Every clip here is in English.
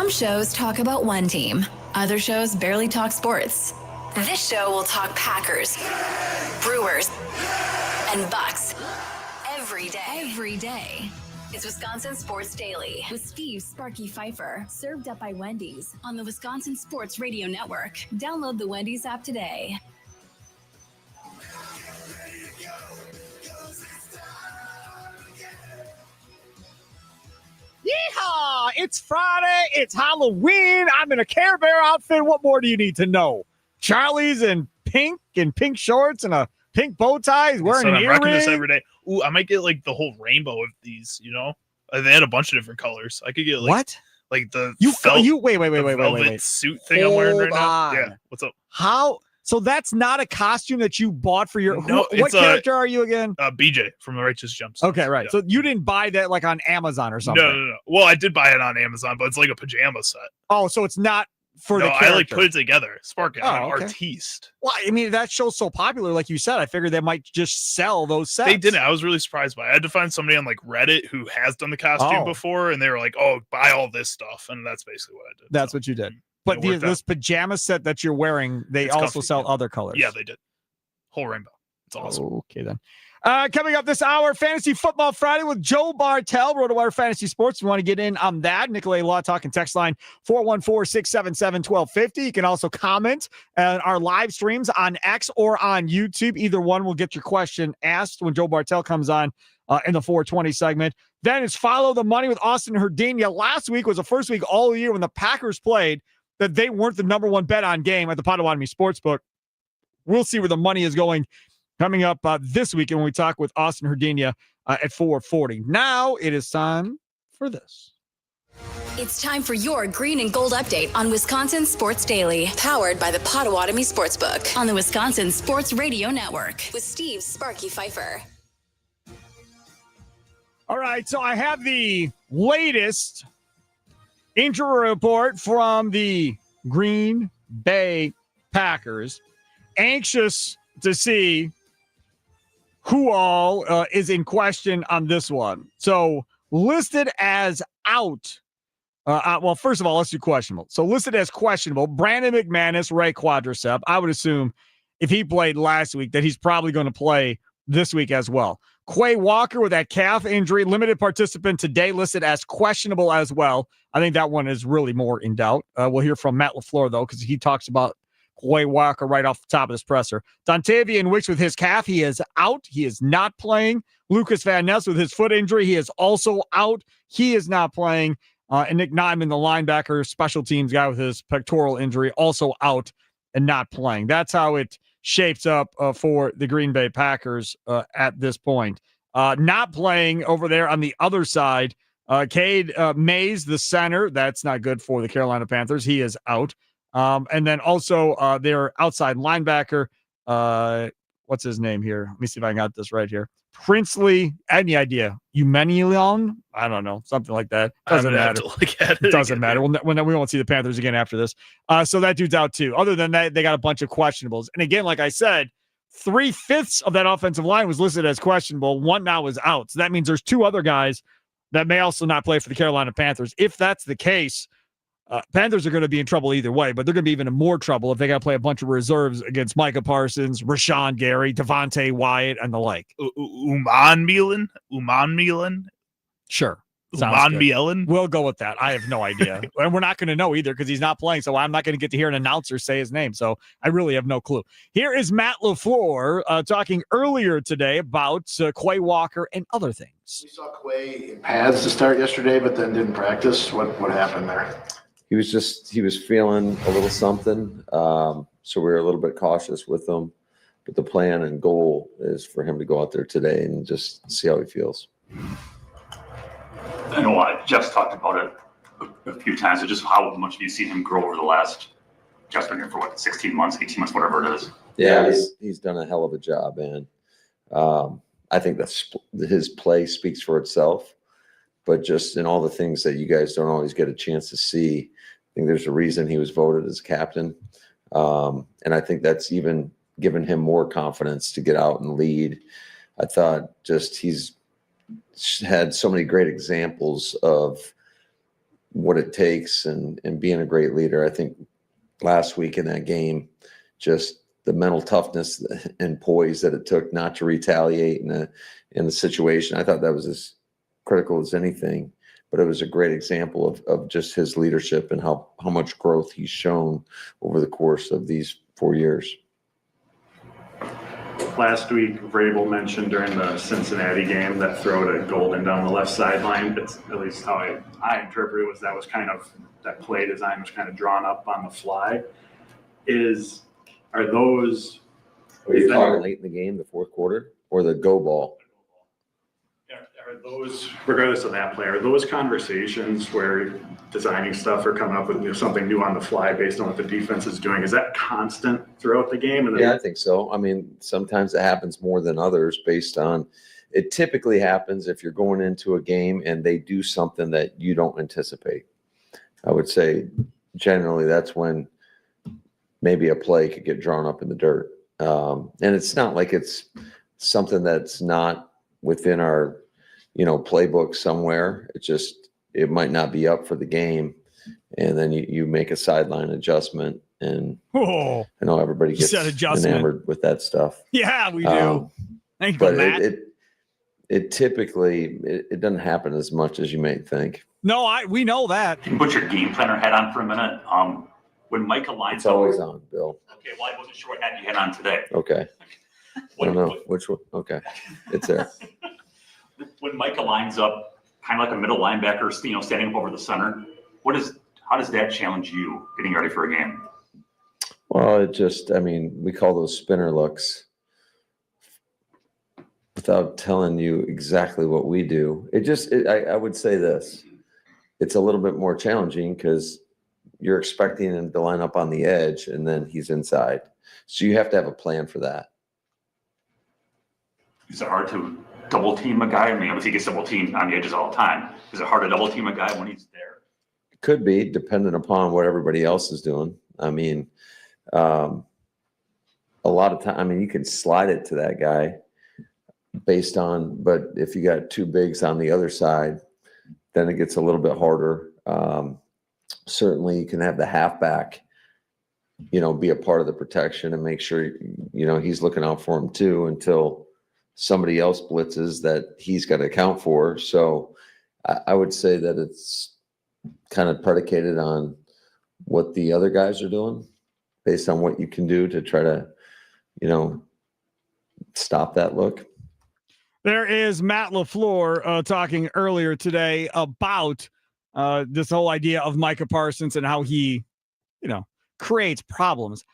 Some shows talk about one team. Other shows barely talk sports. This show will talk Packers, Brewers, and Bucks every day. It's Wisconsin Sports Daily with Steve Sparky Fifer, served up by Wendy's on the Wisconsin Sports Radio Network. Download the Wendy's app today. Yeehaw! It's Friday. It's Halloween. I'm in a Care Bear outfit. What more do you need to know? Charlie's in pink shorts and a pink bow tie. He's wearing an earring. I'm rocking this every day. Ooh, I might get like the whole rainbow of these. You know, they had a bunch of different colors. I could get like what? Like the wait. Suit thing I'm wearing right on. now. Yeah. What's up? How? So that's not a costume that you bought for your. No, what character are you again? BJ from the Righteous Gemstones. Okay, right. Yeah. So you didn't buy that like on Amazon or something. No. Well, I did buy it on Amazon, but it's like a pajama set. Oh, so it's not for the character. I like put it together. Sparky, I'm an artiste. Well, I mean, that show's so popular, like you said. I figured they might just sell those sets. They didn't. I was really surprised by it. I had to find somebody on like Reddit who has done the costume before, and they were like, "Oh, buy all this stuff," and that's basically what I did. That's what you did. But this pajama set that you're wearing, it's also comfy, sell other colors. Yeah, they did. Whole rainbow. It's awesome. Okay, then. Coming up this hour, Fantasy Football Friday with Joe Bartel, RotoWire Fantasy Sports. If you want to get in on that, Nicolay Law Talk and text line 414-677-1250. You can also comment on our live streams on X or on YouTube. Either one will get your question asked when Joe Bartel comes on in the 420 segment. Then it's Follow the Money with Austin Herdania. Last week was the first week all year when the Packers played that they weren't the number one bet on game at the Potawatomi Sportsbook. We'll see where the money is going coming up this weekend when we talk with Austin Herdania at 4:40. Now it is time for this. It's time for your green and gold update on Wisconsin Sports Daily, powered by the Potawatomi Sportsbook on the Wisconsin Sports Radio Network with Steve Sparky Fifer. All right, so I have the latest injury report from the Green Bay Packers. Anxious to see who all is in question on this one. So listed as out. Well, first of all, let's do questionable. So listed as questionable, Brandon McManus, Ray Quadricep. I would assume if he played last week that he's probably going to play this week as well. Quay Walker with that calf injury, limited participant today, listed as questionable as well. I think that one is really more in doubt. We'll hear from Matt LaFleur, though, because he talks about Quay Walker right off the top of this presser. Dontavian Wicks with his calf, he is out. He is not playing. Lucas Van Ness with his foot injury, he is also out. He is not playing. And Nick Nyman, the linebacker, special teams guy with his pectoral injury, also out and not playing. That's how it shapes up for the Green Bay Packers at this point. Not playing over there on the other side, Cade Mays, the center. That's not good for the Carolina Panthers. He is out. And then also their outside linebacker, what's his name here? Let me see if I got this right here. Princely, any idea? Eumenion? I don't know. Something like that. Doesn't matter. It doesn't matter. We won't see the Panthers again after this. So that dude's out too. Other than that, they got a bunch of questionables. And again, like I said, 3/5 of that offensive line was listed as questionable. One now is out. So that means there's two other guys that may also not play for the Carolina Panthers. If that's the case, Panthers are going to be in trouble either way, but they're going to be even in more trouble if they got to play a bunch of reserves against Micah Parsons, Rashawn Gary, Devontae Wyatt, and the like. Uman Milan? Sure. Uman Milan? We'll go with that. I have no idea. And we're not going to know either because he's not playing, so I'm not going to get to hear an announcer say his name, so I really have no clue. Here is Matt LaFleur talking earlier today about Quay Walker and other things. We saw Quay in pads to start yesterday, but then didn't practice. What happened there? He was feeling a little something. So we were a little bit cautious with him, but the plan and goal is for him to go out there today and just see how he feels. I know Jeff's talked about it a few times, so just how much have you seen him grow over the last, Jeff's been here for 16 months, 18 months, whatever it is. Yeah, he's done a hell of a job, and I think that's his play speaks for itself. But just in all the things that you guys don't always get a chance to see, I think there's a reason he was voted as captain. And I think that's even given him more confidence to get out and lead. I thought just he's had so many great examples of what it takes and being a great leader. I think last week in that game, just the mental toughness and poise that it took not to retaliate in the situation. I thought that was as critical as anything, but it was a great example of just his leadership and how much growth he's shown over the course of these 4 years. Last week, Vrabel mentioned during the Cincinnati game that throw to Golden down the left sideline. It's at least how I interpret it, that was kind of that play design was kind of drawn up on the fly. Are you talking late in the game, the fourth quarter, or the go ball? Are those, regardless of that play, are those conversations where designing stuff or coming up with something new on the fly based on what the defense is doing, is that constant throughout the game? And Yeah, I think so. I mean, sometimes it happens more than others based on, it typically happens if you're going into a game and they do something that you don't anticipate. I would say generally that's when maybe a play could get drawn up in the dirt. And it's not like it's something that's not within our, playbook somewhere. It's just, it might not be up for the game. And then you make a sideline adjustment, and I know everybody gets enamored with that stuff. Yeah, we do. Thank you, but Matt. It typically, it doesn't happen as much as you may think. No, we know that. Can you put your game planner hat on for a minute? When Micah lines It's always on, Bill. Okay, well, I wasn't sure what hat you had on today. Okay. I don't know which one. Okay, it's there. When Micah lines up, kind of like a middle linebacker, standing up over the center, how does that challenge you getting ready for a game? Well, we call those spinner looks. Without telling you exactly what we do, I would say this: it's a little bit more challenging because you're expecting him to line up on the edge, and then he's inside. So you have to have a plan for that. Is it hard to double team a guy? I mean, obviously he gets double teamed on the edges all the time. Is it hard to double team a guy when he's there? It could be, dependent upon what everybody else is doing. I mean, a lot of time, you can slide it to that guy but if you got two bigs on the other side, then it gets a little bit harder. Certainly you can have the halfback, be a part of the protection and make sure, he's looking out for him too, until somebody else blitzes that he's got to account for. So I would say that it's kind of predicated on what the other guys are doing based on what you can do to try to, stop that look. There is Matt LaFleur talking earlier today about this whole idea of Micah Parsons and how he, creates problems.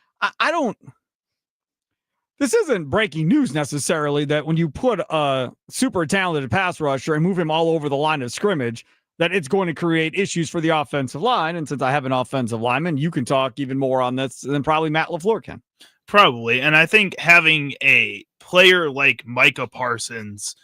This isn't breaking news necessarily that when you put a super talented pass rusher and move him all over the line of scrimmage, that it's going to create issues for the offensive line. And since I have an offensive lineman, you can talk even more on this than probably Matt LaFleur can. Probably. And I think having a player like Micah Parsons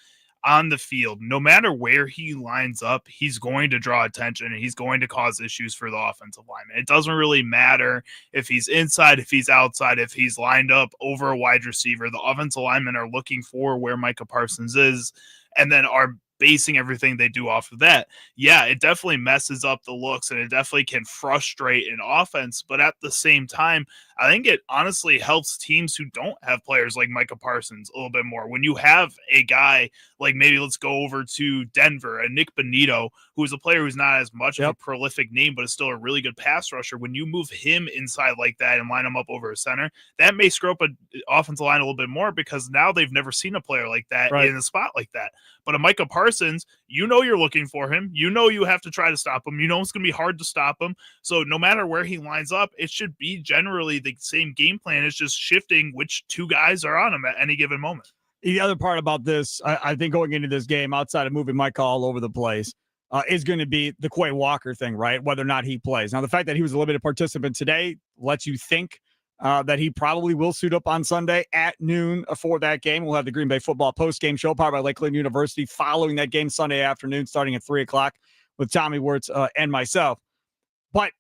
on the field, no matter where he lines up, he's going to draw attention and he's going to cause issues for the offensive lineman. It doesn't really matter if he's inside, if he's outside, if he's lined up over a wide receiver. The offensive linemen are looking for where Micah Parsons is and then are basing everything they do off of that. Yeah, it definitely messes up the looks and it definitely can frustrate an offense. But at the same time, I think it honestly helps teams who don't have players like Micah Parsons a little bit more. When you have a guy like, maybe let's go over to Denver, a Nick Bonito, who is a player who's not as much of a prolific name, but is still a really good pass rusher. When you move him inside like that and line him up over a center, that may screw up an offensive line a little bit more because now they've never seen a player like that in a spot like that. But a Micah Parsons, you're looking for him. You have to try to stop him. It's going to be hard to stop him. So no matter where he lines up, it should be generally the same game plan. It's just shifting which two guys are on him at any given moment. The other part about this, I think going into this game, outside of moving Micah all over the place, is going to be the Quay Walker thing, right? Whether or not he plays. Now, the fact that he was a limited participant today lets you think that he probably will suit up on Sunday at noon for that game. We'll have the Green Bay football post-game show powered by Lakeland University following that game Sunday afternoon, starting at 3:00 with Tommy Wirtz and myself. But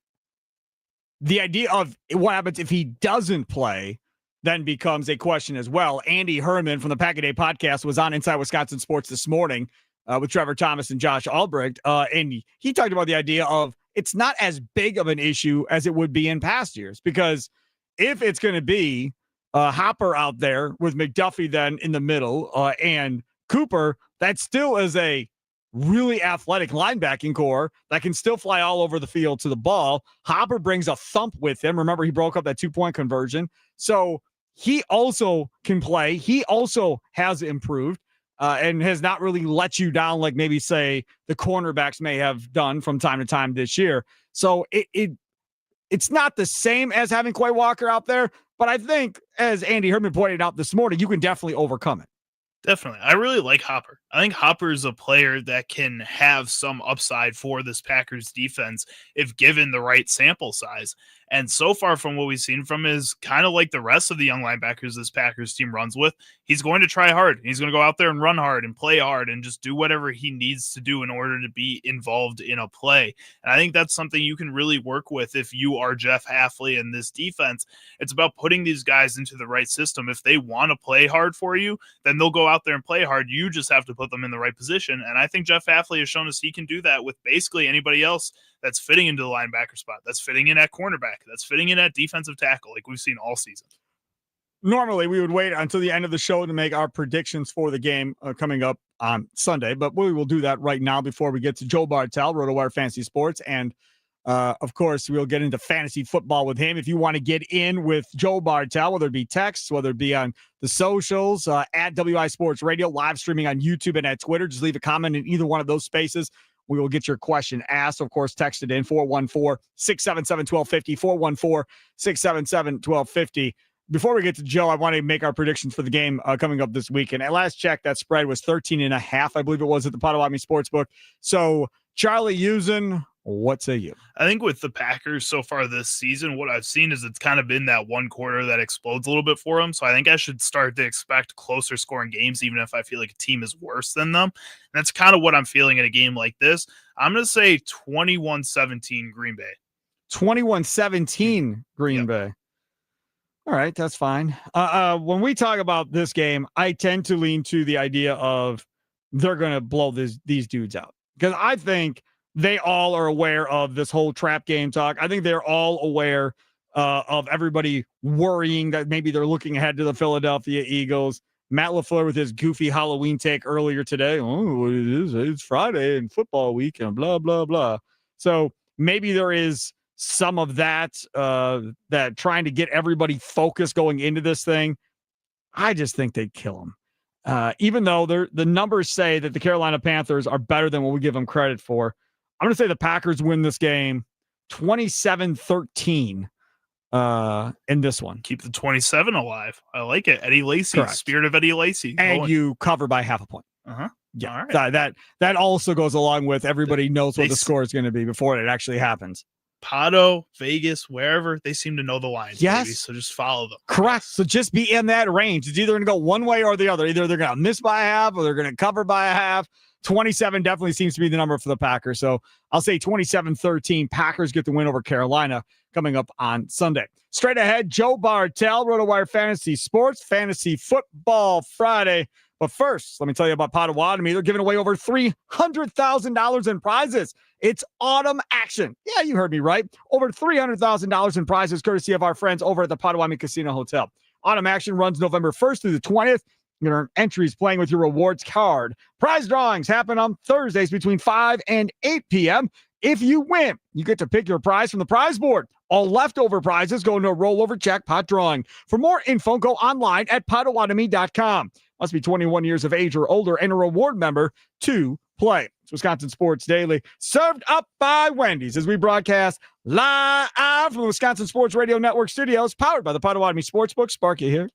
the idea of what happens if he doesn't play then becomes a question as well. Andy Herman from the Pack a Day podcast was on Inside Wisconsin Sports this morning with Trevor Thomas and Josh Albrecht. And he talked about the idea of it's not as big of an issue as it would be in past years, because if it's going to be Hopper out there with McDuffie then in the middle and Cooper, that still is a really athletic linebacking core that can still fly all over the field to the ball. Hopper brings a thump with him. Remember, he broke up that 2-point conversion. So he also can play. He also has improved and has not really let you down like maybe, say, the cornerbacks may have done from time to time this year. So it's not the same as having Quay Walker out there, but I think, as Andy Herman pointed out this morning, you can definitely overcome it. Definitely. I really like Hopper. I think Hopper is a player that can have some upside for this Packers defense if given the right sample size. And so far from what we've seen from is kind of like the rest of the young linebackers this Packers team runs with. He's going to try hard. He's going to go out there and run hard and play hard and just do whatever he needs to do in order to be involved in a play. And I think that's something you can really work with if you are Jeff Hafley and this defense. It's about putting these guys into the right system. If they want to play hard for you, then they'll go out there and play hard. You just have to put them in the right position. And I think Jeff Hafley has shown us he can do that with basically anybody else that's fitting into the linebacker spot, that's fitting in at cornerback, that's fitting in at defensive tackle, like we've seen all season. Normally, we would wait until the end of the show to make our predictions for the game coming up on Sunday, but we will do that right now before we get to Joe Bartel, RotoWire Fantasy Sports, and of course, we'll get into fantasy football with him. If you want to get in with Joe Bartel, whether it be texts, whether it be on the socials, at WI Sports Radio, live streaming on YouTube and at Twitter, just leave a comment in either one of those spaces. We will get your question asked. Of course, text it in 414-677-1250, 414-677-1250. Before we get to Joe, I want to make our predictions for the game coming up this weekend. At last check, that spread was 13.5, I believe it was, at the Potawatomi Sportsbook. So, Charlie Usen, what say you? I think with the Packers so far this season, what I've seen is it's kind of been that one quarter that explodes a little bit for them. So I think I should start to expect closer scoring games, even if I feel like a team is worse than them. And that's kind of what I'm feeling in a game like this. I'm going to say 21-17 Green Bay. 21-17 Green Bay. All right, that's fine. When we talk about this game, I tend to lean to the idea of they're going to blow these dudes out, because I think they all are aware of this whole trap game talk. I think they're all aware of everybody worrying that maybe they're looking ahead to the Philadelphia Eagles. Matt LaFleur with his goofy Halloween take earlier today. Oh, it's Friday and football week and blah, blah, blah. So maybe there is some of that, that trying to get everybody focused going into this thing. I just think they'd kill them. Even though the numbers say that the Carolina Panthers are better than what we give them credit for. I'm going to say the Packers win this game 27-13 in this one. Keep the 27 alive. I like it. Eddie Lacy, Correct. Spirit of Eddie Lacy. And you cover by half a point. Uh-huh. Yeah, all right. that also goes along with everybody knows what the score is going to be before it actually happens. Pato, Vegas, wherever, they seem to know the lines. Yes. Baby, so just follow them. Correct. So just be in that range. It's either going to go one way or the other. Either they're going to miss by a half or they're going to cover by a half. 27 definitely seems to be the number for the Packers. So I'll say 27-13. Packers get the win over Carolina coming up on Sunday. Straight ahead, Joe Bartel, RotoWire Fantasy Sports, Fantasy Football Friday. But first, let me tell you about Potawatomi. They're giving away over $300,000 in prizes. It's autumn action. Yeah, you heard me right. Over $300,000 in prizes courtesy of our friends over at the Potawatomi Casino Hotel. Autumn action runs November 1st through the 20th. You can earn entries playing with your rewards card. Prize drawings happen on Thursdays between 5 and 8 p.m. If you win, you get to pick your prize from the prize board. All leftover prizes go into a rollover jackpot drawing. For more info, go online at Potawatomi.com. Must be 21 years of age or older and a reward member to play. It's Wisconsin Sports Daily, served up by Wendy's as we broadcast live from the Wisconsin Sports Radio Network studios, powered by the Potawatomi Sportsbook. Sparky here.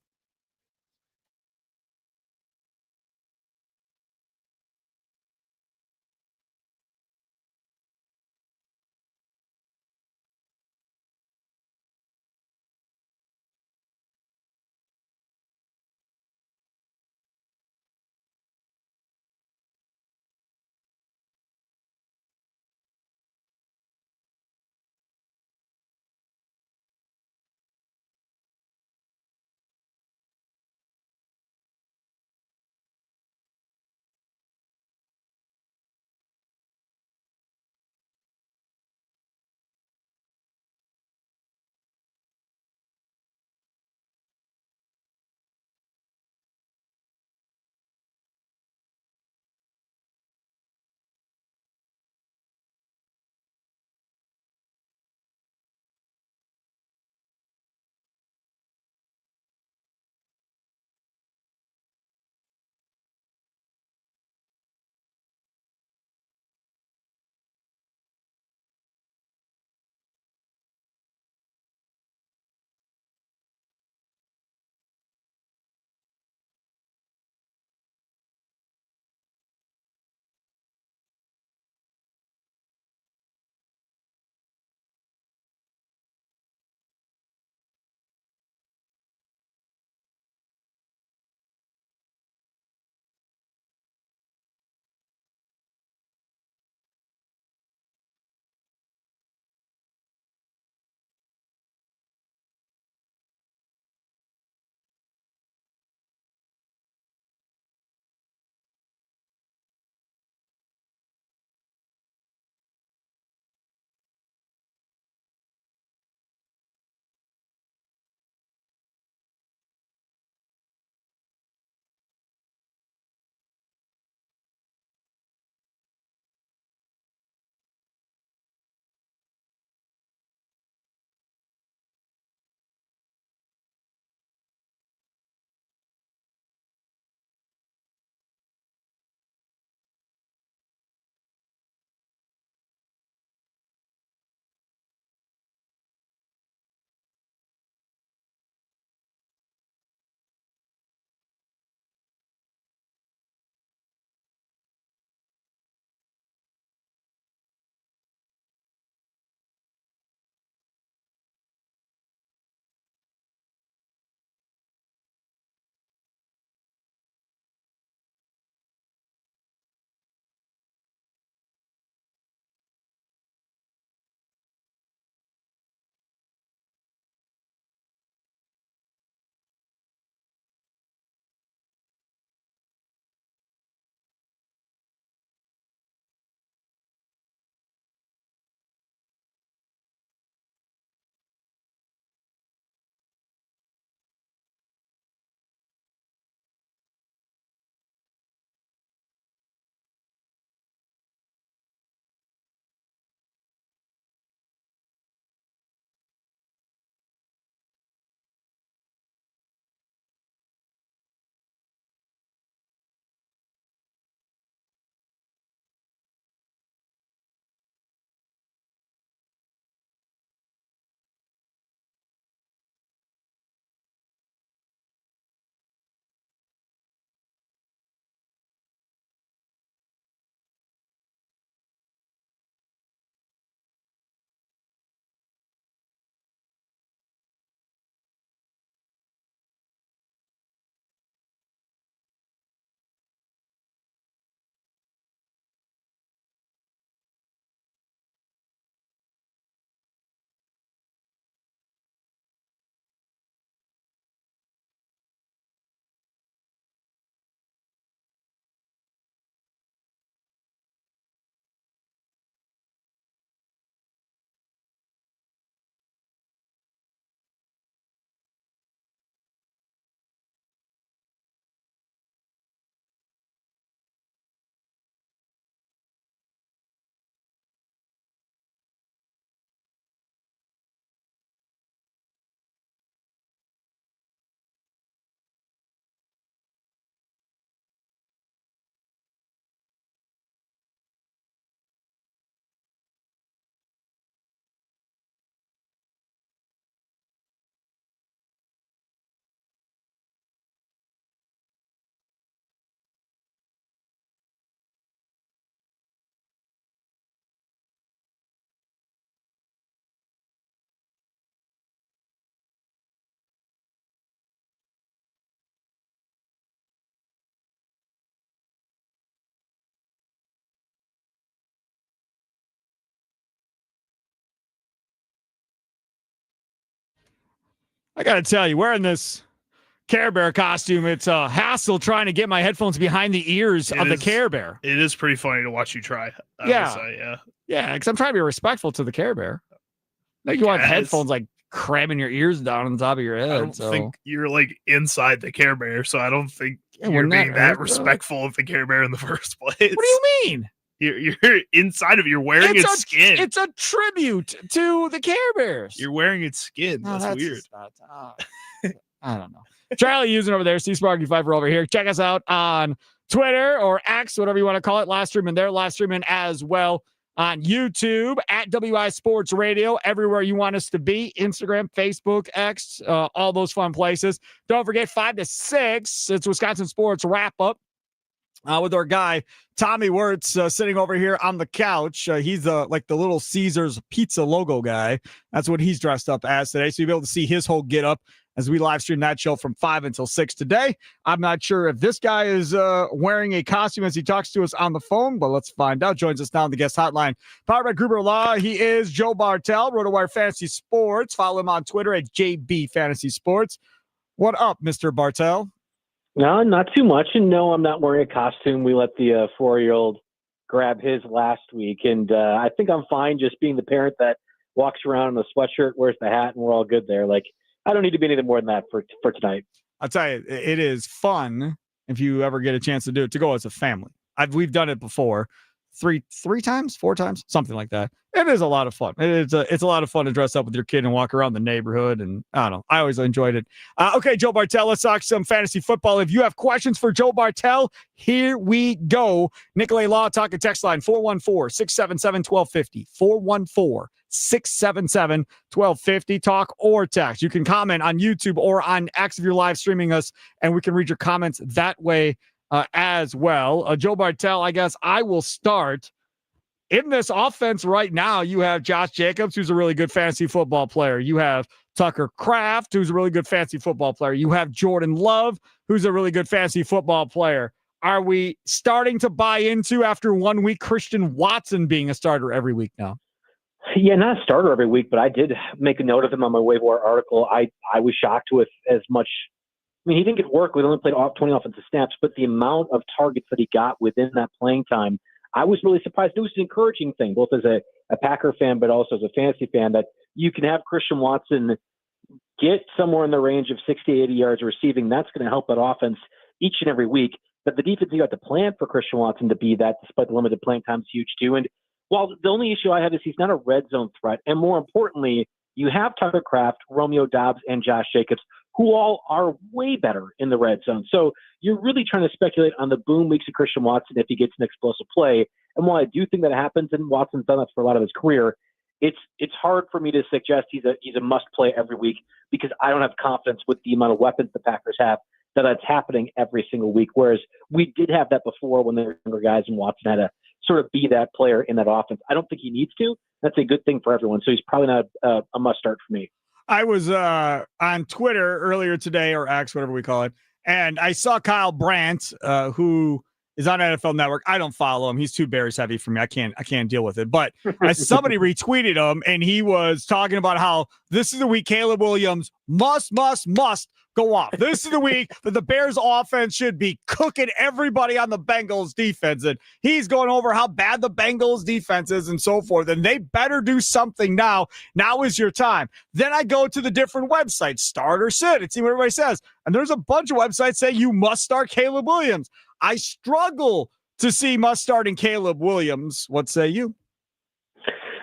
I got to tell you, wearing this Care Bear costume, it's a hassle trying to get my headphones behind the ears of the Care Bear. It is pretty funny to watch you try. Yeah, because I'm trying to be respectful to the Care Bear. Like you want headphones like cramming your ears down on top of your head. I don't think you're like inside the Care Bear, so I don't think you're being that respectful of the Care Bear in the first place. What do you mean? You're inside of it. You're wearing its skin. It's a tribute to the Care Bears. You're wearing its skin. That's weird. I don't know. Charlie using over there. See Sparky Fifer over here. Check us out on Twitter or X, whatever you want to call it. Live streaming there. Live streaming as well on YouTube at WI Sports Radio. Everywhere you want us to be. Instagram, Facebook, X, all those fun places. Don't forget 5 to 6. It's Wisconsin Sports Wrap Up. With our guy, Tommy Wirtz, sitting over here on the couch. He's like the Little Caesars pizza logo guy. That's what he's dressed up as today. So you'll be able to see his whole get up as we live stream that show from 5 until 6 today. I'm not sure if this guy is wearing a costume as he talks to us on the phone, but let's find out. Joins us now on the guest hotline. Powered by Gruber Law. He is Joe Bartel, RotoWire Fantasy Sports. Follow him on Twitter at JB Fantasy Sports. What up, Mr. Bartel? No, not too much. And no, I'm not wearing a costume. We let the 4-year-old grab his last week. And I think I'm fine just being the parent that walks around in a sweatshirt, wears the hat, and we're all good there. Like, I don't need to be anything more than that for tonight. I'll tell you, it is fun if you ever get a chance to do it, to go as a family. We've done it before. Three times, 4 times, something like that. It is a lot of fun. It's a lot of fun to dress up with your kid and walk around the neighborhood. And I don't know. I always enjoyed it. Okay, Joe Bartel, let's talk some fantasy football. If you have questions for Joe Bartel, here we go. Nicolay Law Talking text line 414-677-1250. 414-677-1250. Talk or text. You can comment on YouTube or on X if you're live streaming us, and we can read your comments that way as well. Joe Bartel, I guess I will start. In this offense right now, you have Josh Jacobs, who's a really good fantasy football player. You have Tucker Kraft, who's a really good fantasy football player. You have Jordan Love, who's a really good fantasy football player. Are we starting to buy into, after 1 week, Christian Watson being a starter every week now? Yeah, not a starter every week, but I did make a note of him on my waiver wire article. I was shocked with as much. I mean, he didn't get work. We only played 20 offensive snaps, but the amount of targets that he got within that playing time, I was really surprised. It was an encouraging thing, both as a Packer fan, but also as a fantasy fan, that you can have Christian Watson get somewhere in the range of 60, 80 yards receiving. That's going to help that offense each and every week. But the defense, you got to plan for Christian Watson to be that, despite the limited playing time, is huge too. And while the only issue I have is he's not a red zone threat, and more importantly, you have Tucker Kraft, Romeo Doubs, and Josh Jacobs, who all are way better in the red zone. So you're really trying to speculate on the boom weeks of Christian Watson if he gets an explosive play. And while I do think that happens, and Watson's done that for a lot of his career, it's hard for me to suggest he's a must play every week, because I don't have confidence with the amount of weapons the Packers have that it's happening every single week. Whereas we did have that before when they were younger guys, and Watson had to sort of be that player in that offense. I don't think he needs to. That's a good thing for everyone. So he's probably not a must start for me. I was on Twitter earlier today, or X, whatever we call it, and I saw Kyle Brandt, who is on NFL Network. I don't follow him. He's too Bears heavy for me. I can't deal with it. But somebody retweeted him, and he was talking about how this is the week Caleb Williams must go off. This is the week that the Bears offense should be cooking everybody on the Bengals defense. And he's going over how bad the Bengals defense is and so forth. And they better do something now. Now is your time. Then I go to the different websites, start or sit, and see what everybody says. And there's a bunch of websites say you must start Caleb Williams. I struggle to see must starting Caleb Williams. What say you?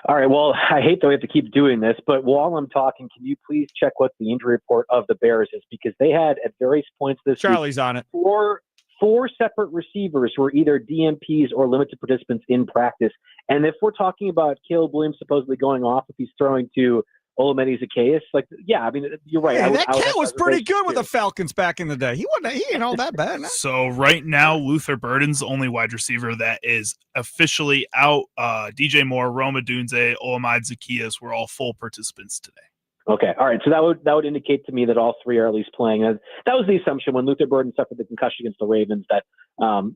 All right. Well, I hate that we have to keep doing this, but while I'm talking, can you please check what the injury report of the Bears is? Because they had at various points this Charlie's week, on it. Four separate receivers who were either DMPs or limited participants in practice. And if we're talking about Caleb Williams supposedly going off if he's throwing to Olamide Zaccheaus, like, yeah, I mean, you're right. Yeah, that cat was pretty good with the Falcons back in the day. He ain't all that bad. No? So right now, Luther Burden's the only wide receiver that is officially out. DJ Moore, Roma Dunze, Olamide Zaccheaus were all full participants today. Okay. All right. So that would indicate to me that all three are at least playing. That was the assumption when Luther Burden suffered the concussion against the Ravens, that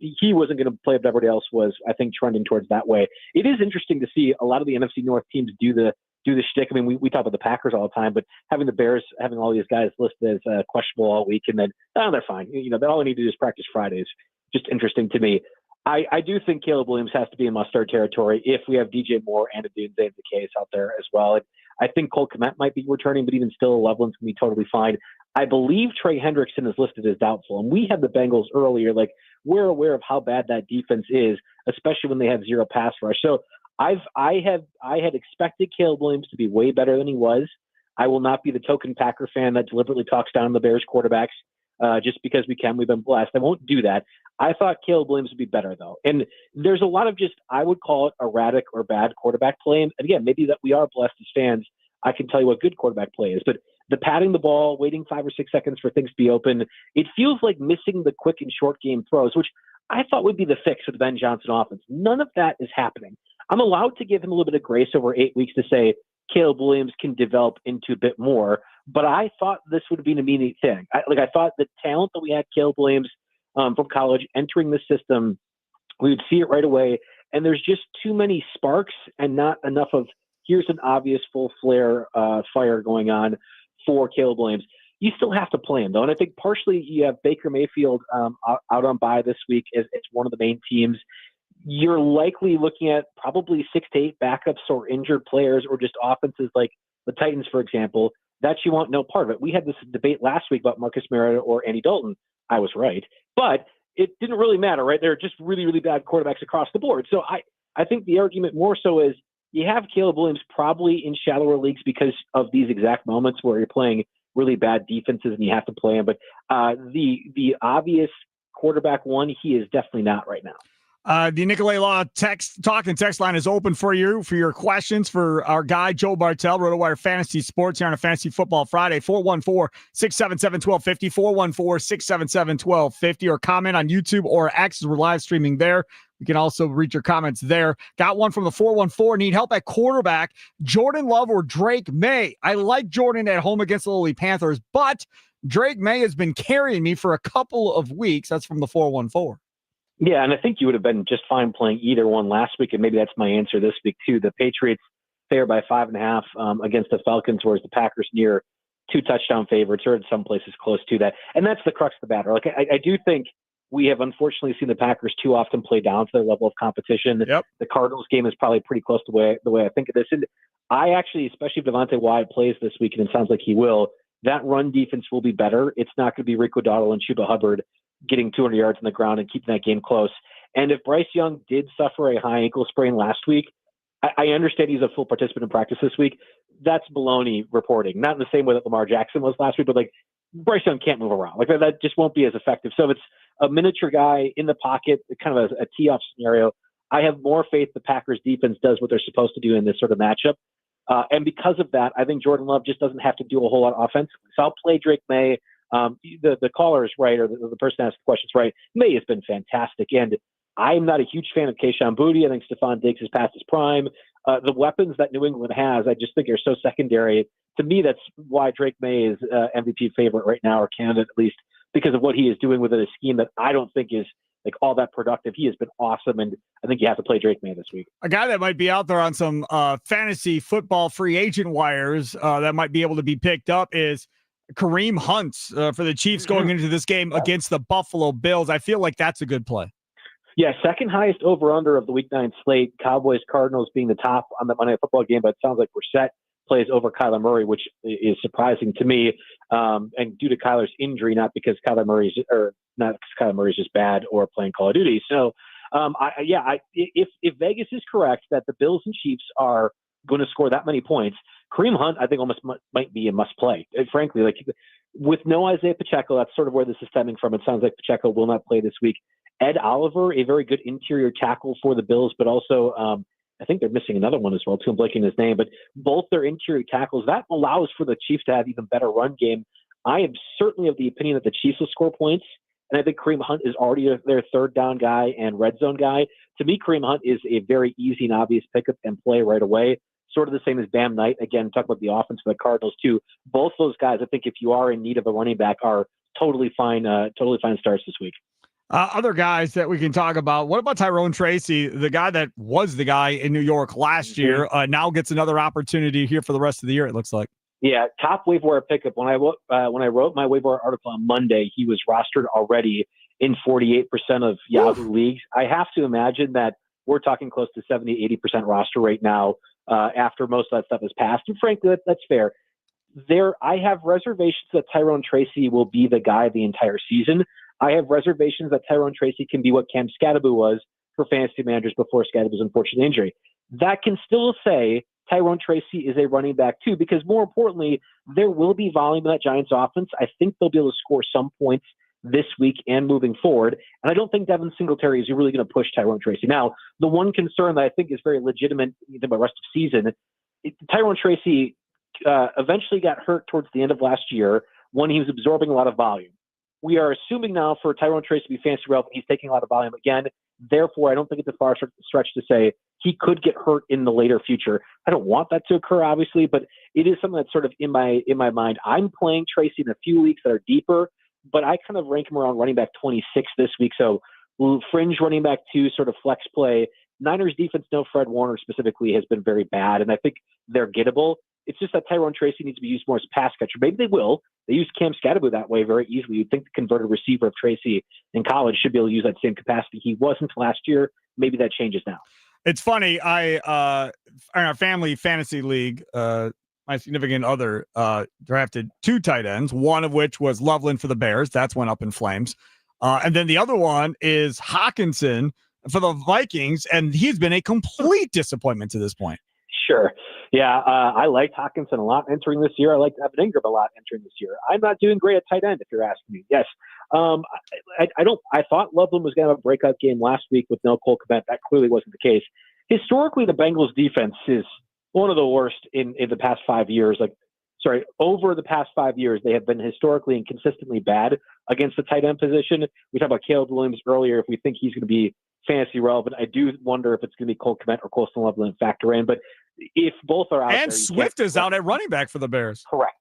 he wasn't going to play if everybody else was, I think, trending towards that way. It is interesting to see a lot of the NFC North teams do the do the shtick. I mean, we talk about the Packers all the time, but having the Bears, having all these guys listed as questionable all week, and then they're fine. All they need to do is practice Fridays. Just interesting to me. I do think Caleb Williams has to be in must-start territory if we have DJ Moore and a Dunze case out there as well. And I think Cole Kmet might be returning, but even still, Loveland's going to be totally fine. I believe Trey Hendrickson is listed as doubtful, and we had the Bengals earlier. Like, we're aware of how bad that defense is, especially when they have zero pass rush. So I had expected Caleb Williams to be way better than he was. I will not be the token Packer fan that deliberately talks down the Bears quarterbacks just because we can. We've been blessed. I won't do that. I thought Caleb Williams would be better, though. And there's a lot of just, I would call it erratic or bad quarterback play. And again, maybe that we are blessed as fans. I can tell you what good quarterback play is. But the patting the ball, waiting 5 or 6 seconds for things to be open, it feels like missing the quick and short game throws, which I thought would be the fix for the Ben Johnson offense. None of that is happening. I'm allowed to give him a little bit of grace over 8 weeks to say Caleb Williams can develop into a bit more, but I thought this would be an immediate thing. I thought the talent that we had Caleb Williams from college entering the system, we would see it right away, and there's just too many sparks and not enough of here's an obvious full flare fire going on for Caleb Williams. You still have to play him, though, and I think partially you have Baker Mayfield out on bye this week as one of the main teams. You're likely looking at probably 6 to 8 backups or injured players or just offenses like the Titans, for example, that you want no part of it. We had this debate last week about Marcus Mariota or Andy Dalton. I was right, but it didn't really matter, right? They're just really, really bad quarterbacks across the board. So I think the argument more so is you have Caleb Williams probably in shallower leagues because of these exact moments where you're playing really bad defenses and you have to play him. But the obvious quarterback one, he is definitely not right now. The Nicolay Law text line is open for you for your questions for our guy, Joe Bartel, RotoWire Fantasy Sports here on a Fantasy Football Friday, 414-677-1250, 414-677-1250, or comment on YouTube or X as we're live streaming there. You can also read your comments there. Got one from the 414. Need help at quarterback, Jordan Love or Drake May. I like Jordan at home against the Lily Panthers, but Drake May has been carrying me for a couple of weeks. That's from the 414. Yeah, and I think you would have been just fine playing either one last week, and maybe that's my answer this week too. The Patriots favored by 5.5 against the Falcons, whereas the Packers near 2 touchdown favorites, or in some places close to that. And that's the crux of the matter. Like I do think we have unfortunately seen the Packers too often play down to their level of competition. Yep. The Cardinals game is probably pretty close to the way I think of this. And I actually, especially if Devontae Wyatt plays this week, and it sounds like he will, that run defense will be better. It's not going to be Rico Dowdle and Chuba Hubbard getting 200 yards on the ground and keeping that game close. And if Bryce Young did suffer a high ankle sprain last week, I understand he's a full participant in practice this week. That's baloney reporting. Not in the same way that Lamar Jackson was last week, but like Bryce Young can't move around. Like that just won't be as effective. So if it's a miniature guy in the pocket, kind of a tee-off scenario, I have more faith the Packers defense does what they're supposed to do in this sort of matchup. And because of that, I think Jordan Love just doesn't have to do a whole lot offensively. So I'll play Drake May. The caller is right, or the person asking the questions right. May has been fantastic, and I'm not a huge fan of Kayshon Boutte. I think Stephon Diggs is past his prime. The weapons that New England has, I just think are so secondary. To me, that's why Drake May is MVP favorite right now, or candidate at least, because of what he is doing within a scheme that I don't think is like all that productive. He has been awesome, and I think you have to play Drake May this week. A guy that might be out there on some fantasy football free agent wires that might be able to be picked up is Kareem Hunt for the Chiefs going into this game against the Buffalo Bills. I feel like that's a good play. Yeah, second highest over-under of the Week 9 slate. Cowboys, Cardinals being the top on the Monday Night Football game, but it sounds like Brissett plays over Kyler Murray, which is surprising to me, and due to Kyler's injury, not because Kyler Murray's just bad or playing Call of Duty. So, if Vegas is correct that the Bills and Chiefs are going to score that many points, Kareem Hunt, I think, almost might be a must-play. And frankly, like with no Isaiah Pacheco, that's sort of where this is stemming from. It sounds like Pacheco will not play this week. Ed Oliver, a very good interior tackle for the Bills, but also I think they're missing another one as well, too. I'm blanking his name. But both their interior tackles, that allows for the Chiefs to have even better run game. I am certainly of the opinion that the Chiefs will score points, and I think Kareem Hunt is already their third down guy and red zone guy. To me, Kareem Hunt is a very easy and obvious pickup and play right away. Sort of the same as Bam Knight. Again, talk about the offense for the Cardinals too. Both those guys, I think, if you are in need of a running back, are totally fine starts this week. Other guys that we can talk about. What about Tyrone Tracy, the guy that was the guy in New York last year, now gets another opportunity here for the rest of the year, it looks like. Yeah, top waiver wire pickup. When I wrote my waiver wire article on Monday, he was rostered already in 48% of Yahoo leagues. I have to imagine that we're talking close to 70-80% roster rate now after most of that stuff is passed. And frankly, that's fair. I have reservations that Tyrone Tracy will be the guy the entire season. I have reservations that Tyrone Tracy can be what Cam Scadaboo was for fantasy managers before Scadaboo's unfortunate injury. That can still say Tyrone Tracy is a running back too, because more importantly, there will be volume in that Giants offense. I think they'll be able to score some points this week and moving forward. And I don't think Devin Singletary is really going to push Tyrone Tracy. Now, the one concern that I think is very legitimate about the rest of the season, Tyrone Tracy eventually got hurt towards the end of last year when he was absorbing a lot of volume. We are assuming now for Tyrone Tracy to be fantasy relevant, he's taking a lot of volume again. Therefore, I don't think it's a far stretch to say he could get hurt in the later future. I don't want that to occur, obviously, but it is something that's sort of in my mind. I'm playing Tracy in a few leagues that are deeper, but I kind of rank him around running back 26 this week. So fringe running back 2, sort of flex play. Niners defense, no Fred Warner specifically, has been very bad, and I think they're gettable. It's just that Tyrone Tracy needs to be used more as a pass catcher. Maybe they will. They used Cam Scadaboo that way very easily. You'd think the converted receiver of Tracy in college should be able to use that same capacity. He wasn't last year. Maybe that changes now. It's funny. In our family fantasy league, my significant other drafted 2 tight ends, one of which was Loveland for the Bears. That's went up in flames. And then the other one is Hawkinson for the Vikings, and he's been a complete disappointment to this point. Sure. Yeah, I liked Hawkinson a lot entering this year. I liked Evan Ingram a lot entering this year. I'm not doing great at tight end, if you're asking me. Yes. I thought Loveland was going to have a breakout game last week with no Cole Kmet. That clearly wasn't the case. Historically, the Bengals defense is one of the worst in the past 5 years. Over the past 5 years, they have been historically and consistently bad against the tight end position. We talked about Caleb Williams earlier. If we think he's going to be fantasy relevant, I do wonder if it's going to be Cole Kmet or Colston Loveland factor in. But if both are out, and Swift is out at running back for the Bears. Correct.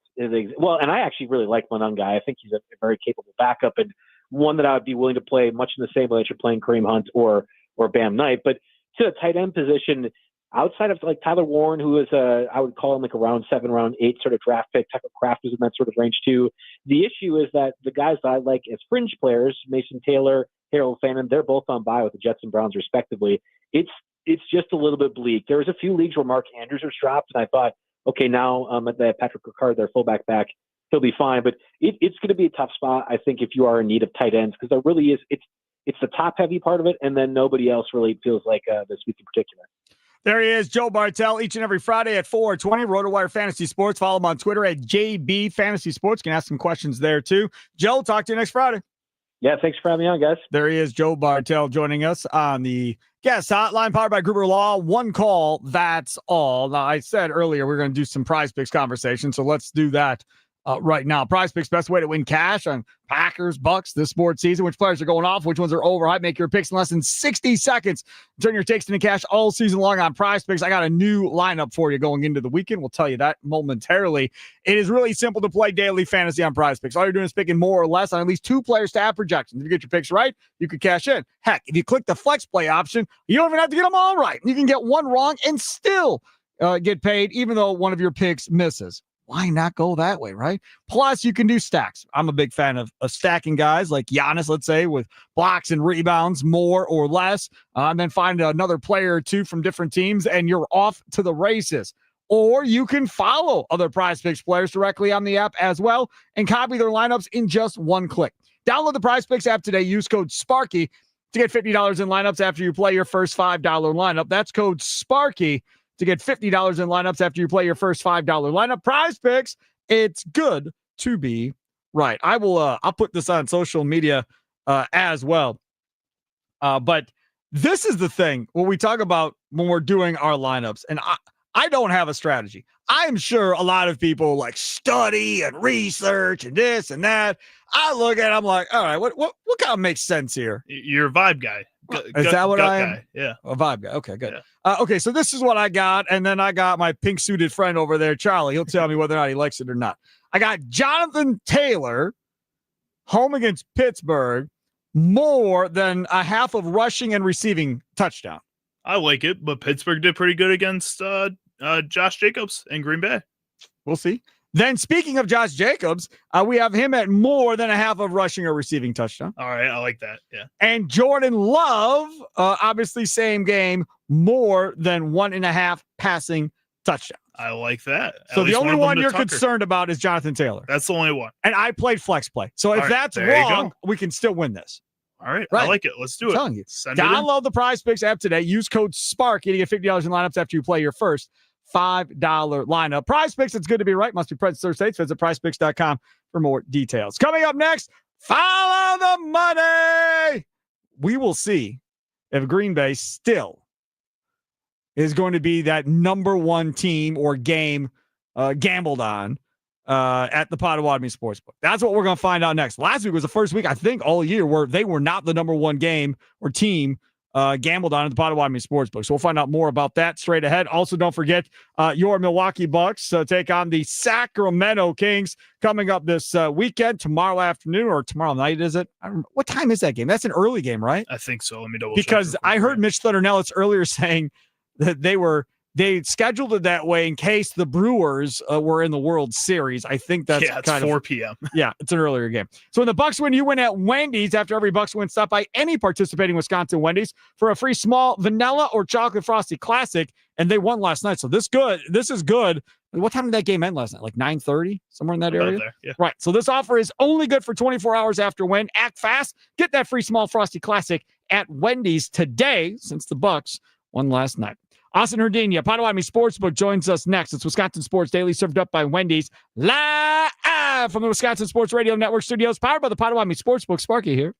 Well, and I actually really like Monungai. I think he's a very capable backup and one that I would be willing to play much in the same way that you're playing Kareem Hunt or Bam Knight. But to a tight end position, outside of like Tyler Warren, who is I would call him like a round 7, round 8 sort of draft pick. Tucker Kraft is in that sort of range too. The issue is that the guys that I like as fringe players, Mason Taylor, Harold Fannin, they're both on bye with the Jets and Browns respectively. It's just a little bit bleak. There was a few leagues where Mark Andrews was dropped, and I thought, okay, now they have Patrick Ricard, their fullback back, he'll be fine. But it's going to be a tough spot, I think, if you are in need of tight ends, because there really is. It's the top heavy part of it, and then nobody else really feels like this week in particular. There he is, Joe Bartel, each and every Friday at 4:20, RotoWire Fantasy Sports. Follow him on Twitter at JB Fantasy Sports. You can ask some questions there too. Joe, talk to you next Friday. Yeah, thanks for having me on, guys. There he is, Joe Bartel, joining us on the guest hotline, powered by Gruber Law. One call, that's all. Now, I said earlier we're going to do some Prize Picks conversation, so let's do that right now. Prize Picks, best way to win cash on Packers, Bucks this sports season. Which players are going off, which ones are overhyped. Make your picks in less than 60 seconds. Turn your takes into cash all season long on Prize Picks. I got a new lineup for you going into the weekend. We'll tell you that momentarily. It is really simple to play daily fantasy on Prize Picks. All you're doing is picking more or less on at least 2 players to have projections. If you get your picks right, you could cash in. Heck, if you click the flex play option, you don't even have to get them all right. You can get one wrong and still get paid, even though one of your picks misses. Why not go that way, right? Plus, you can do stacks. I'm a big fan of stacking guys like Giannis, let's say, with blocks and rebounds, more or less, and then find another player or two from different teams, and you're off to the races. Or you can follow other Prize Picks players directly on the app as well and copy their lineups in just one click. Download the Prize Picks app today. Use code SPARKY to get $50 in lineups after you play your first $5 lineup. That's code SPARKY to get $50 in lineups after you play your first $5 lineup. Prize Picks, it's good to be right. I'll put this on social media as well. But this is the thing when we talk about when we're doing our lineups, and I don't have a strategy. I'm sure a lot of people like study and research and this and that. I look at it, I'm like, all right, what kind of makes sense here? You're a vibe guy. Is that what I am? Guy. Yeah. A vibe guy. Okay, good. Yeah. Okay, so this is what I got. And then I got my pink suited friend over there, Charlie. He'll tell me whether or not he likes it or not. I got Jonathan Taylor home against Pittsburgh more than a half of rushing and receiving touchdown. I like it, but Pittsburgh did pretty good against Josh Jacobs in Green Bay. We'll see. Then, speaking of Josh Jacobs, we have him at more than a half of rushing or receiving touchdown. All right, I like that. Yeah. And Jordan Love, obviously same game, more than 1.5 passing touchdown. I like that. So the only one you're Tucker. concerned about is Jonathan Taylor. That's the only one. And I played flex play. So if All right, that's there you wrong, go. we can still win this. All right, Right. I like it. Let's do I'm it. telling you. Send it in. Download the Prize Picks app today. Use code SPARK. You get $50 in lineups after you play your first $5 lineup. Prize Picks, it's good to be right. Must be present in states. Visit prizepicks.com for more details. Coming up next, follow the money. We will see if Green Bay still is going to be that number one team or game gambled on at the Potawatomi Sportsbook. That's what we're going to find out next. Last week was the first week, I think, all year where they were not the number one game or team gambled on at the Potawatomi Sportsbook. So we'll find out more about that straight ahead. Also, don't forget your Milwaukee Bucks take on the Sacramento Kings coming up this weekend, tomorrow afternoon or tomorrow night, is it? I don't know. What time is that game? That's an early game, right? I think so. Let me double Because check. I heard Mitch Thudernellis earlier saying that they scheduled it that way in case the Brewers were in the World Series. I think that's it's kind 4 of p.m. Yeah, it's an earlier game. So when the Bucks win, you win at Wendy's. After every Bucks win, stop by any participating Wisconsin Wendy's for a free small vanilla or chocolate frosty classic. And they won last night, so this is good. What time did that game end last night? Like 9:30, somewhere in that About area. there, yeah. Right. So this offer is only good for 24 hours after win. Act fast. Get that free small frosty classic at Wendy's today, since the Bucks won last night. Austin Herdenia, Potawatomi Sportsbook, joins us next. It's Wisconsin Sports Daily, served up by Wendy's, live from the Wisconsin Sports Radio Network studios, powered by the Potawatomi Sportsbook. Sparky here.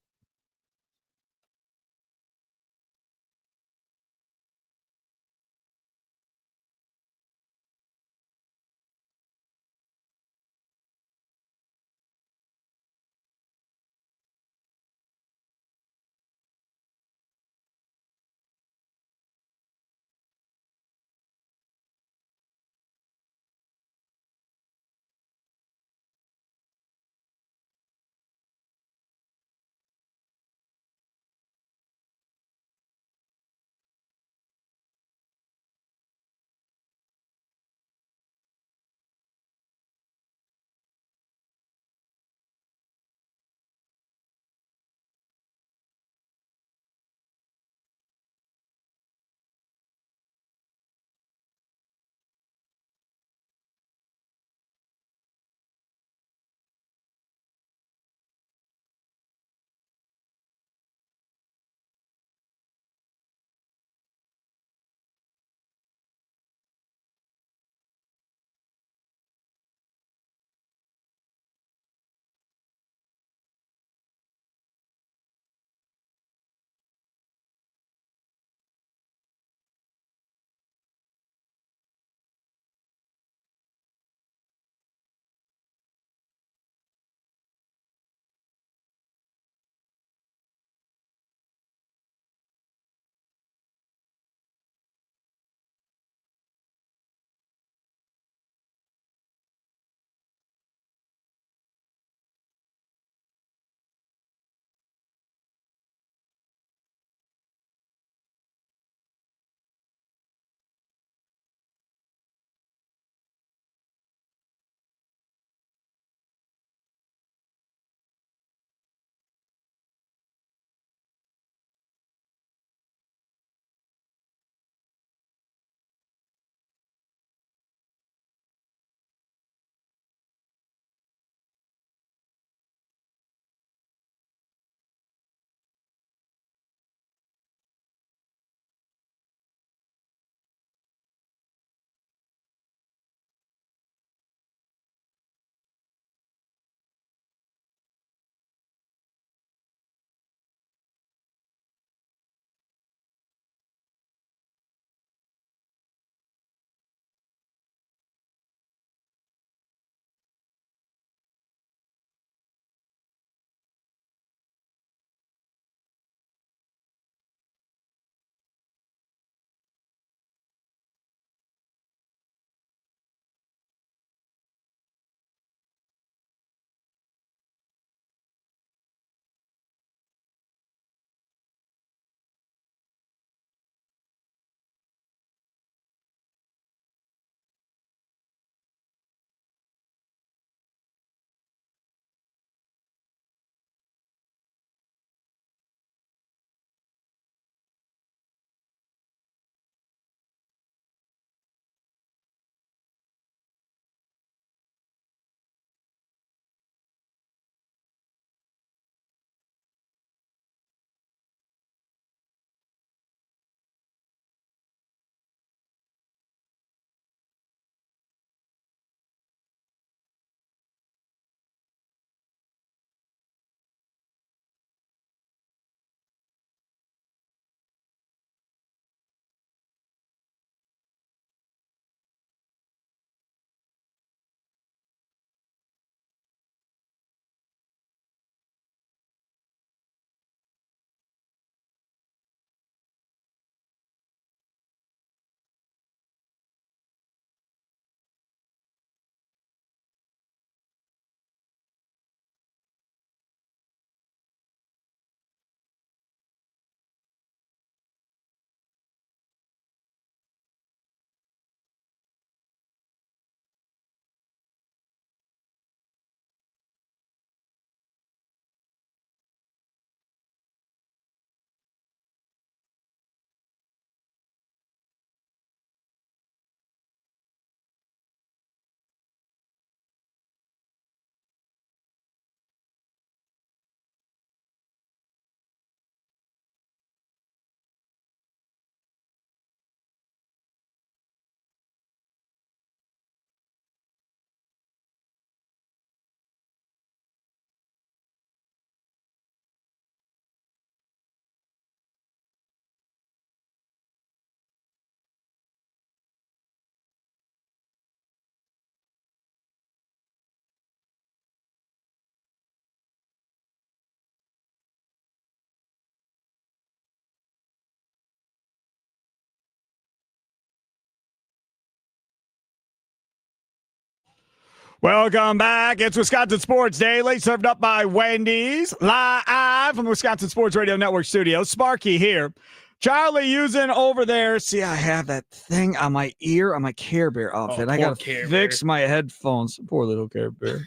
Welcome back. It's Wisconsin Sports Daily, served up by Wendy's, live from the Wisconsin Sports Radio Network studio. Sparky here. Charlie using over there. See, I have that thing on my ear on my Care Bear outfit. I got to fix my headphones. Poor little Care Bear.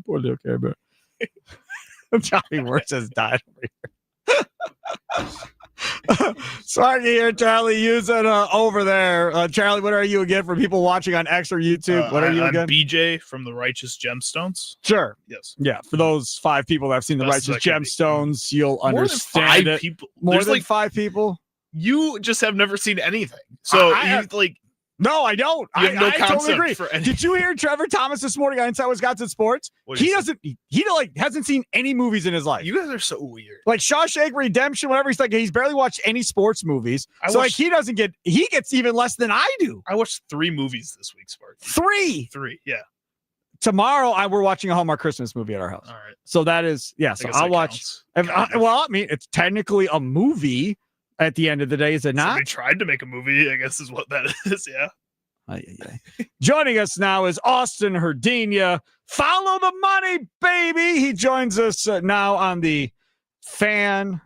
Poor little Care Bear. Charlie Works has died over here. Sparky here, Charlie, using over there. Charlie, what are you again for people watching on X or YouTube? What are you again? I'm BJ from the Righteous Gemstones. Sure. Yes. Yeah. For those 5 people that have seen the Best Righteous that can be. Gemstones, you'll More than understand 5 it. people. More There's than like 5 people? you just have never seen anything. So I No, I don't. You have no I totally concept agree. for any- Did you hear Trevor Thomas this morning on Inside Wisconsin Sports? He hasn't seen any movies in his life. You guys are so weird. Like Shawshank Redemption, whatever. He's barely watched any sports movies. He gets even less than I do. I watched 3 movies this week, Spark. 3. 3, yeah. Tomorrow, we're watching a Hallmark Christmas movie at our house. All right. So that is, yeah. So I'll watch. It's technically a movie at the end of the day, is it not? Somebody tried to make a movie, I guess is what that is, yeah. Joining us now is Austin Herdenia. Follow the money, baby. He joins us now on the Fan.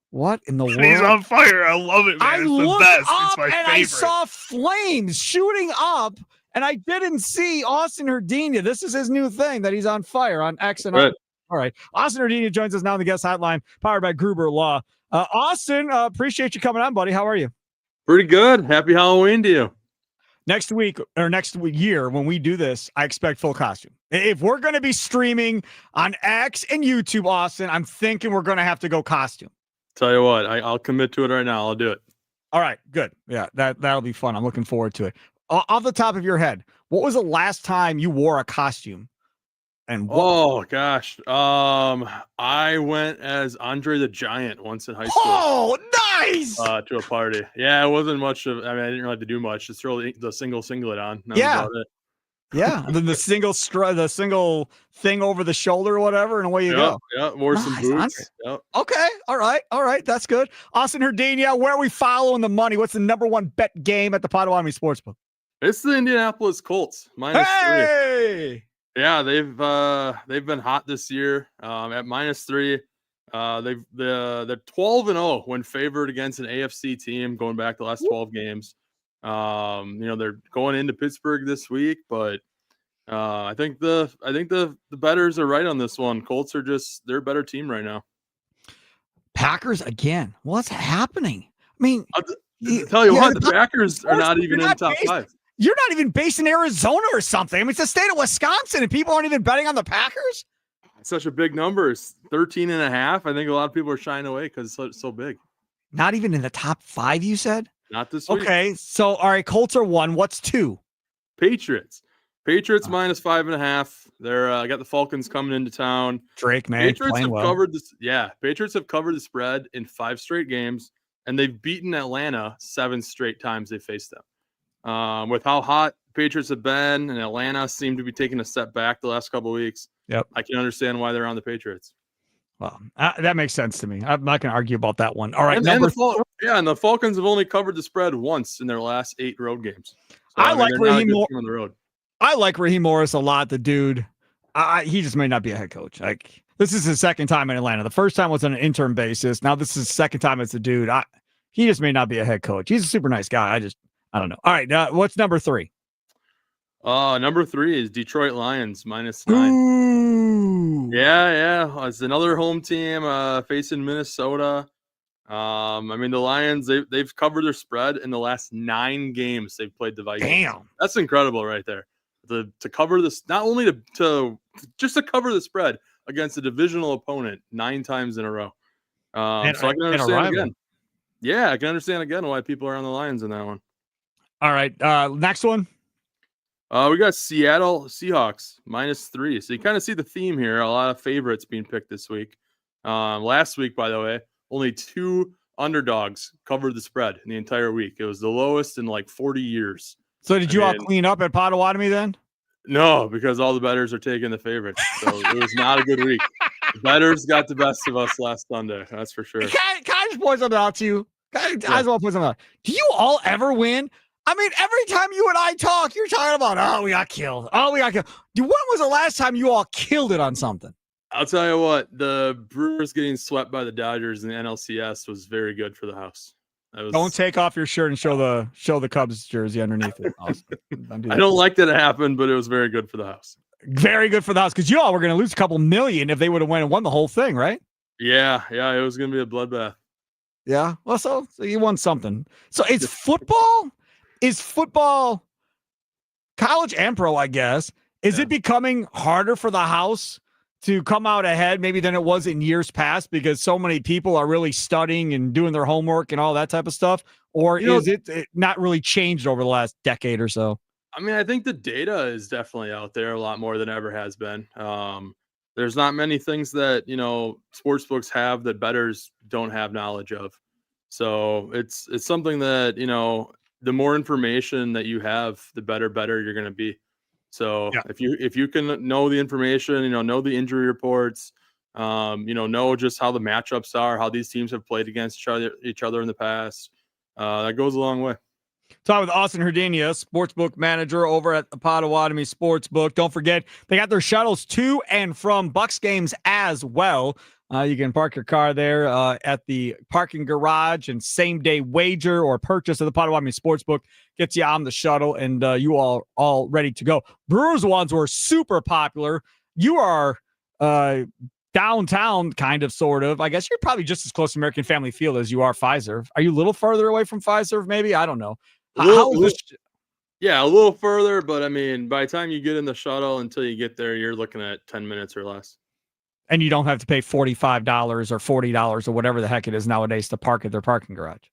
What in the world? He's on fire. I love it, man. I It's the looked best. up It's my and favorite. I saw flames shooting up, and I didn't see Austin Herdenia. This is his new thing that he's on fire on X and Right. All right. Austin Herdenia joins us now on the guest hotline, powered by Gruber Law. Austin, appreciate you coming on, buddy. How are you? Pretty good. Happy Halloween to you. Next year, when we do this, I expect full costume. If we're going to be streaming on X and YouTube, Austin, I'm thinking we're going to have to go costume. Tell you what, I'll commit to it right now. I'll do it. All right, good. Yeah, that'll be fun. I'm looking forward to it. Off the top of your head, what was the last time you wore a costume? And oh gosh, I went as Andre the Giant once in high school. Oh, nice! To a party. Yeah, it wasn't much of. I mean, I didn't really have to do much. Just throw the single singlet on. That was about it. Yeah, and then the single thing over the shoulder or whatever, and away you go. Yeah, wore some boots. Yep. Okay, all right, that's good. Austin Herdenia, where are we following the money? What's the number 1 bet game at the Potawatomi Sportsbook? It's the Indianapolis Colts -3. Hey! Yeah, they've been hot this year. At -3, they're 12-0 when favored against an AFC team going back the last 12 games. They're going into Pittsburgh this week, but I think the bettors are right on this one. Colts they're a better team right now. Packers again. What's happening? I mean, I'll tell you what, the Packers are not even in top 5. You're not even based in Arizona or something. I mean, it's the state of Wisconsin, and people aren't even betting on the Packers. It's such a big number. It's 13.5. I think a lot of people are shying away because it's so big. Not even in the top 5, you said? Not this week. Okay, so all right, Colts are 1. What's 2? Patriots -5.5. They're got the Falcons coming into town. Drake, man, Patriots have covered this. Yeah, Patriots have covered the spread in 5 straight games, and they've beaten Atlanta 7 straight times they faced them. With how hot Patriots have been, and Atlanta seem to be taking a step back the last couple of weeks. Yep, I can understand why they're on the Patriots. Well, that makes sense to me. I'm not going to argue about that one. All right, and the Falcons have only covered the spread once in their last 8 road games. So, I like Raheem Morris on the road. I like Raheem Morris a lot. The dude, he just may not be a head coach. Like, this is his second time in Atlanta. The first time was on an interim basis. Now this is the second time as a dude. He just may not be a head coach. He's a super nice guy. I don't know. All right, what's number 3? Number 3 is Detroit Lions -9. Ooh. Yeah. It's another home team facing Minnesota. I mean, the Lions, they've covered their spread in the last 9 games they've played the Vikings. Damn. That's incredible right there. To cover this, not only to cover the spread against a divisional opponent 9 times in a row. So I can understand again. Yeah, I can understand again why people are on the Lions in that one. All right, next one. We got Seattle Seahawks -3. So you kind of see the theme here. A lot of favorites being picked this week. Last week, by the way, only 2 underdogs covered the spread in the entire week. It was the lowest in like 40 years. So did you all clean up at Potawatomi then? No, because all the bettors are taking the favorites. So it was not a good week. The bettors got the best of us last Sunday. That's for sure. Can I just point something out to you? I just want to point something out. Do you all ever win I mean, every time you and I talk, you're talking about, oh, we got killed. Oh, we got killed. Dude, when was the last time you all killed it on something? I'll tell you what, the Brewers getting swept by the Dodgers in the NLCS was very good for the house. Don't take off your shirt and show the Cubs jersey underneath it. Awesome. I don't like that it happened, but it was very good for the house. Very good for the house because you all were going to lose a couple million if they would have went and won the whole thing, right? Yeah, it was going to be a bloodbath. Yeah. Well, so you won something. So it's football. Is football college and pro? I guess is it becoming harder for the house to come out ahead maybe than it was in years past because so many people are really studying and doing their homework and all that type of stuff? Or is it not really changed over the last decade or so? I mean, I think the data is definitely out there a lot more than ever has been. There's not many things that, sports books have that bettors don't have knowledge of. So it's something that, the more information that you have, the better you're going to be. So if you can know the information, know the injury reports, know just how the matchups are, how these teams have played against each other in the past, that goes a long way. Talking with Austin Herdania, sportsbook manager over at the Potawatomi Sportsbook. Don't forget, they got their shuttles to and from Bucks games as well. You can park your car there at the parking garage and same-day wager or purchase of the Potawatomi Sportsbook gets you on the shuttle, and you all ready to go. Brewers ones were super popular. You are downtown, kind of, sort of. I guess you're probably just as close to American Family Field as you are Fifer. Are you a little further away from Fifer, maybe? I don't know. A little further, but I mean, by the time you get in the shuttle until you get there, you're looking at 10 minutes or less. And you don't have to pay $45 or $40 or whatever the heck it is nowadays to park at their parking garage.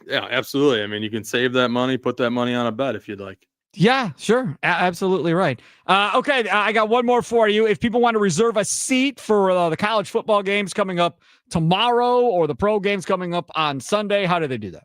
Yeah, absolutely. I mean, you can save that money, put that money on a bet if you'd like. Yeah, sure. Absolutely right. Okay, I got one more for you. If people want to reserve a seat for the college football games coming up tomorrow or the pro games coming up on Sunday, how do they do that?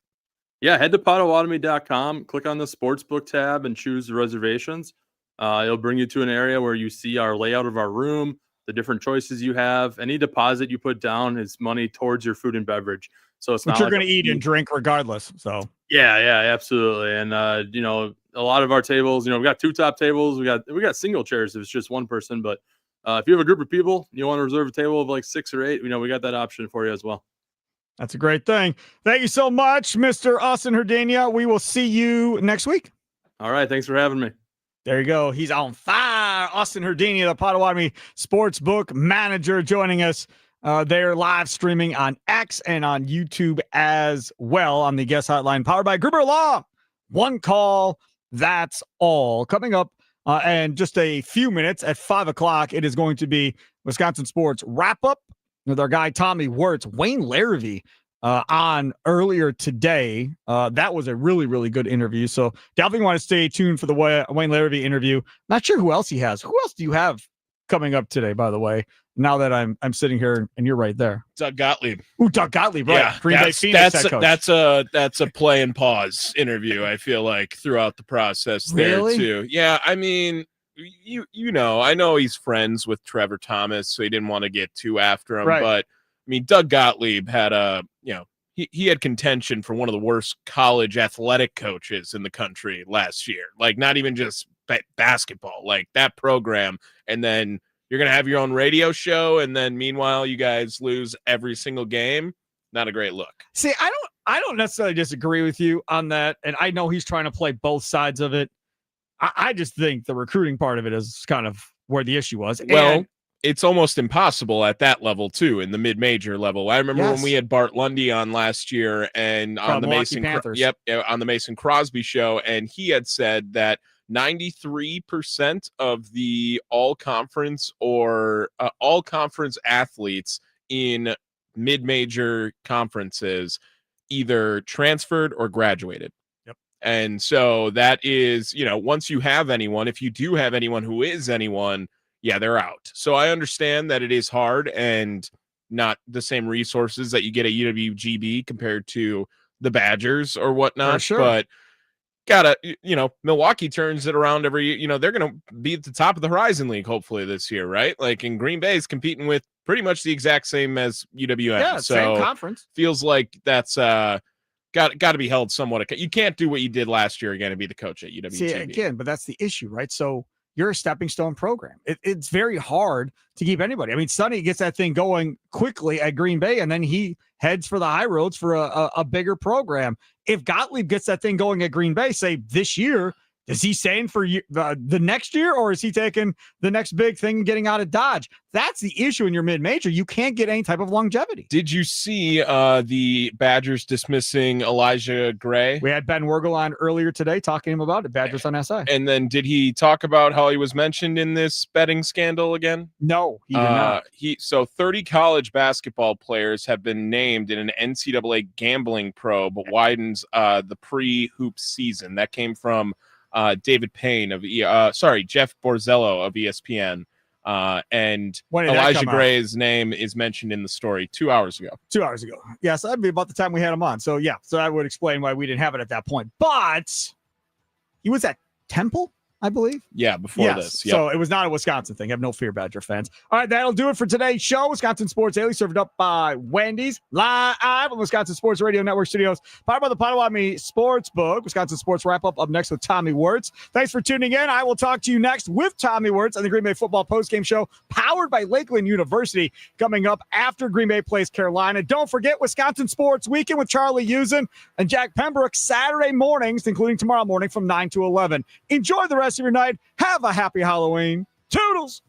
Yeah, head to Potawatomi.com, click on the sportsbook tab and choose the reservations. It'll bring you to an area where you see our layout of our room, the different choices you have. Any deposit you put down is money towards your food and beverage. So it's not you're going to eat and drink regardless. So yeah, absolutely. And a lot of our tables, we got two top tables. We got single chairs if it's just one person. But if you have a group of people, you want to reserve a table of like 6 or 8, we got that option for you as well. That's a great thing. Thank you so much, Mr. Austin Herdania. We will see you next week. All right. Thanks for having me. There you go. He's on fire. Austin Herdania, the Potawatomi Sportsbook manager, joining us. They're live streaming on X and on YouTube as well on the guest hotline powered by Gruber Law. One call. That's all. Coming up in just a few minutes at 5:00, it is going to be Wisconsin Sports Wrap Up with our guy Tommy Wirtz. Wayne Larrivee on earlier today. That was a really, really good interview. So definitely want to stay tuned for the Wayne Larrivee interview. Not sure who else he has. Who else do you have coming up today, by the way, now that I'm sitting here and you're right there? Doug Gottlieb. Ooh, Doug Gottlieb, right. Yeah, Green Bay Phoenix head coach. That's a play and pause interview, I feel like, throughout the process there too. Yeah, I mean, I know he's friends with Trevor Thomas, so he didn't want to get too after him. Right. But I mean, Doug Gottlieb had he had contention for one of the worst college athletic coaches in the country last year. Like, not even just basketball, like that program. And then you're going to have your own radio show. And then meanwhile, you guys lose every single game. Not a great look. See, I don't necessarily disagree with you on that. And I know he's trying to play both sides of it. I just think the recruiting part of it is kind of where the issue was. Well, it's almost impossible at that level too, in the mid-major level. I remember when we had Bart Lundy on last year and on the Mason Crosby show, and he had said that 93% of the all-conference or all-conference athletes in mid-major conferences either transferred or graduated. And so that is, once you have anyone, if you do have anyone who is anyone, yeah, they're out. So I understand that it is hard and not the same resources that you get at UWGB compared to the Badgers or whatnot. Sure. But Milwaukee turns it around every year. They're going to be at the top of the Horizon League, hopefully this year, right? Like, in Green Bay is competing with pretty much the exact same as UWM. Yeah, so same conference. Feels like that's got to be held somewhat. You can't do what you did last year again and be the coach at UWTV. See, again, but that's the issue, right? So you're a stepping stone program. It's very hard to keep anybody. I mean, Sonny gets that thing going quickly at Green Bay, and then he heads for the high roads for a bigger program. If Gottlieb gets that thing going at Green Bay, say this year, is he staying for the next year, or is he taking the next big thing and getting out of Dodge? That's the issue in your mid-major. You can't get any type of longevity. Did you see the Badgers dismissing Elijah Gray? We had Ben Wergel on earlier today talking to him about it, Badgers on SI. And then did he talk about how he was mentioned in this betting scandal again? No, he did not. So 30 college basketball players have been named in an NCAA gambling probe widens the pre-hoop season. That came from David Payne of Jeff Borzello of ESPN. And Elijah Gray's name is mentioned in the story 2 hours ago. 2 hours ago. Yes, that'd be about the time we had him on. So yeah, so that would explain why we didn't have it at that point. But he was at Temple, I believe. Yeah, before this. Yep. So it was not a Wisconsin thing. Have no fear, Badger fans. All right, that'll do it for today's show. Wisconsin Sports Daily, served up by Wendy's, live on Wisconsin Sports Radio Network Studios, powered by the Potawatomi Sportsbook. Wisconsin Sports Wrap-Up up next with Tommy Wirtz. Thanks for tuning in. I will talk to you next with Tommy Wirtz on the Green Bay Football Postgame Show, powered by Lakeland University, coming up after Green Bay plays Carolina. Don't forget Wisconsin Sports Weekend with Charlie Usen and Jack Pembroke Saturday mornings, including tomorrow morning from 9 to 11. Enjoy the rest of your night. Have a happy Halloween. Toodles!